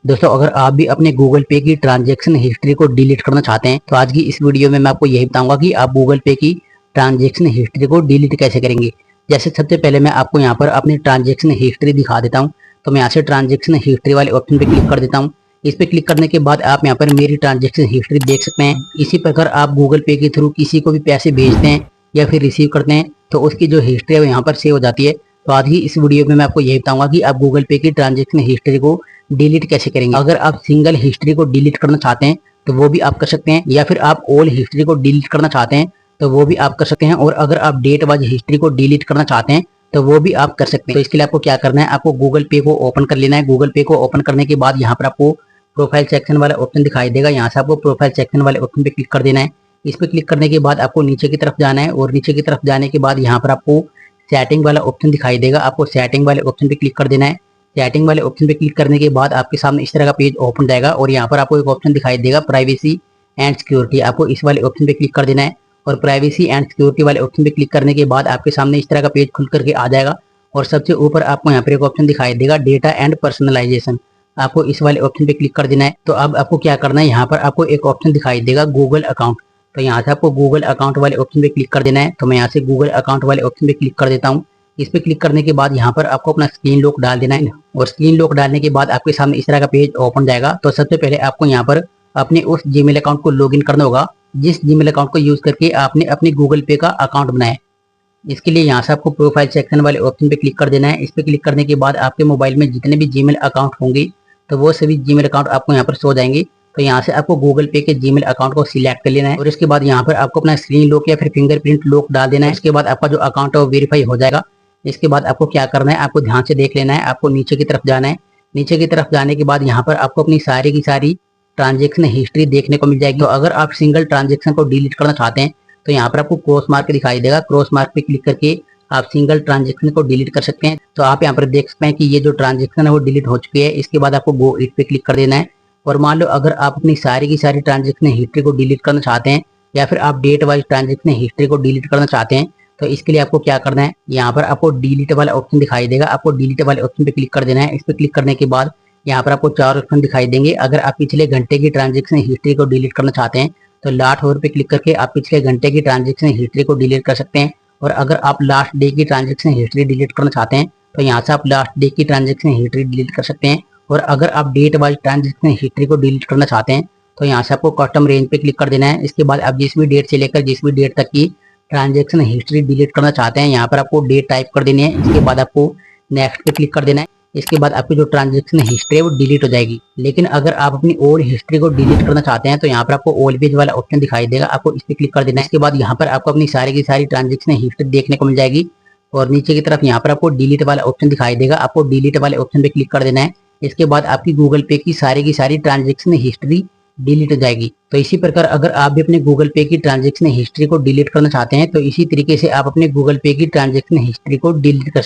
दोस्तों, अगर आप भी अपने गूगल पे की ट्रांजैक्शन हिस्ट्री को डिलीट करना चाहते हैं तो आज की इस वीडियो में मैं आपको यही बताऊंगा कि आप गूगल पे की ट्रांजैक्शन हिस्ट्री को डिलीट कैसे करेंगे। जैसे सबसे पहले मैं आपको यहाँ पर अपनी ट्रांजैक्शन हिस्ट्री दिखा देता हूँ। तो मैं यहाँ से ट्रांजैक्शन हिस्ट्री वाले ऑप्शन पे क्लिक कर देता हूँ। इस पे क्लिक करने के बाद आप यहाँ पर मेरी ट्रांजैक्शन हिस्ट्री देख सकते हैं। इसी प्रकार आप गूगल पे के थ्रू किसी को भी पैसे भेजते हैं या फिर रिसीव करते हैं तो उसकी जो हिस्ट्री है वो यहाँ पर सेव हो जाती है। तो आज की इस वीडियो में मैं आपको यही बताऊंगा कि आप गूगल पे की ट्रांजैक्शन हिस्ट्री को डिलीट कैसे करेंगे। अगर आप सिंगल हिस्ट्री को डिलीट करना चाहते हैं तो वो भी आप कर सकते हैं, या फिर आप ऑल हिस्ट्री को डिलीट करना चाहते हैं तो वो भी आप कर सकते हैं। और अगर आप डेट वाइज हिस्ट्री को डिलीट करना चाहते हैं तो वो भी आप कर सकते हैं। तो इसके लिए आपको क्या करना है, आपको गूगल पे को ओपन कर लेना है। गूगल पे को ओपन करने के बाद यहाँ पर आपको प्रोफाइल सेक्शन वाला ऑप्शन दिखाई देगा। यहाँ से आपको प्रोफाइल सेक्शन वाले ऑप्शन पे क्लिक कर देना है। इस पे क्लिक करने के बाद आपको नीचे की तरफ जाना है और नीचे की तरफ जाने के बाद यहाँ पर आपको सेटिंग वाला ऑप्शन दिखाई देगा। आपको सेटिंग वाले ऑप्शन पे क्लिक कर देना है। सेटिंग वाले ऑप्शन पे क्लिक करने के बाद आपके सामने इस तरह का पेज ओपन जाएगा और यहाँ पर आपको एक ऑप्शन दिखाई देगा प्राइवेसी एंड सिक्योरिटी। आपको इस वाले ऑप्शन पे क्लिक कर देना है और प्राइवेसी एंड सिक्योरिटी वाले ऑप्शन पे क्लिक करने के बाद आपके सामने इस तरह का पेज खुल करके आ जाएगा। और सबसे ऊपर आपको यहाँ पर एक ऑप्शन दिखाई देगा डेटा एंड पर्सनलाइजेशन। आपको इस वाले ऑप्शन पे क्लिक कर देना है। तो अब आपको क्या करना है, यहाँ पर आपको एक ऑप्शन दिखाई देगा गूगल अकाउंट। तो यहाँ से आपको गूगल अकाउंट वाले ऑप्शन पे क्लिक कर देना है। तो मैं यहाँ से गूगल अकाउंट वाले ऑप्शन पे क्लिक कर देता हूँ। इस पे क्लिक करने के बाद यहाँ पर आपको अपना स्क्रीन लॉक डाल देना है और स्क्रीन लॉक डालने के बाद आपके सामने इस तरह का पेज ओपन जाएगा। तो सबसे पहले आपको यहाँ पर अपने उस जीमेल अकाउंट को लॉगिन करना होगा जिस जीमेल अकाउंट को यूज करके आपने अपने गूगल पे का अकाउंट बनाया है। इसके लिए यहाँ से आपको प्रोफाइल सेक्शन वाले ऑप्शन पे क्लिक कर देना है। इस पे क्लिक करने के बाद आपके मोबाइल में जितने भी जीमेल अकाउंट होंगे तो वो सभी जीमेल अकाउंट आपको यहाँ पर शो जाएंगे। तो यहाँ से आपको गूगल पे के जीमेल अकाउंट को सिलेक्ट कर लेना है और इसके बाद यहाँ पर आपको अपना स्क्रीन लॉक या फिर फिंगरप्रिंट लॉक डाल देना है। इसके बाद आपका जो अकाउंट है वो वेरीफाई हो जाएगा। इसके बाद आपको क्या करना है, आपको ध्यान से देख लेना है। आपको नीचे की तरफ जाना है। नीचे की तरफ जाने के बाद यहाँ पर आपको अपनी सारी की सारी ट्रांजेक्शन हिस्ट्री देखने को मिल जाएगी। तो अगर आप सिंगल ट्रांजेक्शन को डिलीट करना चाहते हैं तो यहाँ पर आपको क्रॉस मार्क दिखाई देगा। क्रॉस मार्क पे क्लिक करके आप सिंगल ट्रांजेक्शन को डिलीट कर सकते हैं। तो आप यहाँ पर देख सकते हैं कि ये जो ट्रांजेक्शन है वो डिलीट हो चुकी है। इसके बाद आपको गो इट पे क्लिक कर देना है। और मान लो अगर आप अपनी सारी की सारी ट्रांजेक्शन हिस्ट्री को डिलीट करना चाहते हैं या फिर आप डेट वाइज ट्रांजेक्शन हिस्ट्री को डिलीट करना चाहते हैं तो इसके लिए आपको क्या करना है, यहाँ पर आपको डिलीट वाला ऑप्शन दिखाई देगा। आपको डिलीट वाले ऑप्शन पे क्लिक कर देना है। इस पे क्लिक करने के बाद यहाँ पर आपको 4 ऑप्शन दिखाई देंगे। अगर आप पिछले घंटे की ट्रांजेक्शन हिस्ट्री को डिलीट करना चाहते हैं तो लास्ट ओवर पे क्लिक करके आप पिछले घंटे की ट्रांजेक्शन हिस्ट्री को डिलीट कर सकते हैं। और अगर आप लास्ट डे की ट्रांजेक्शन हिस्ट्री डिलीट करना चाहते हैं तो यहाँ से आप लास्ट डे की ट्रांजेक्शन हिस्ट्री डिलीट कर सकते हैं। और अगर आप डेट वाइज ट्रांजेक्शन हिस्ट्री को डिलीट करना चाहते हैं तो यहाँ से आपको कस्टम रेंज पे क्लिक कर देना है। इसके बाद आप जिस भी डेट से लेकर जिस भी डेट तक की ट्रांजेक्शन हिस्ट्री डिलीट करना चाहते हैं यहाँ पर आपको डेट टाइप कर देनी है। इसके बाद आपको नेक्स्ट पे क्लिक कर देना है। इसके बाद आपकी जो ट्रांजेक्शन हिस्ट्री है वो डिलीट हो जाएगी। लेकिन अगर आप अपनी ओल्ड हिस्ट्री को डिलीट करना चाहते हैं तो यहाँ पर आपको ऑलवेज वाला ऑप्शन दिखाई देगा। आपको इस पे क्लिक कर देना है। इसके बाद यहाँ पर आपको अपनी सारी की सारी ट्रांजेक्शन हिस्ट्री देखने को मिल जाएगी। और नीचे की तरफ यहाँ पर आपको डिलीट वाला ऑप्शन दिखाई देगा। आपको डिलीट वाले ऑप्शन पे क्लिक कर देना है। इसके बाद आपकी गूगल पे की सारी ट्रांजेक्शन हिस्ट्री डिलीट हो जाएगी। तो इसी प्रकार अगर आप भी अपने गूगल पे की ट्रांजेक्शन हिस्ट्री को डिलीट करना चाहते हैं तो इसी तरीके से आप अपने गूगल पे की ट्रांजेक्शन हिस्ट्री को डिलीट कर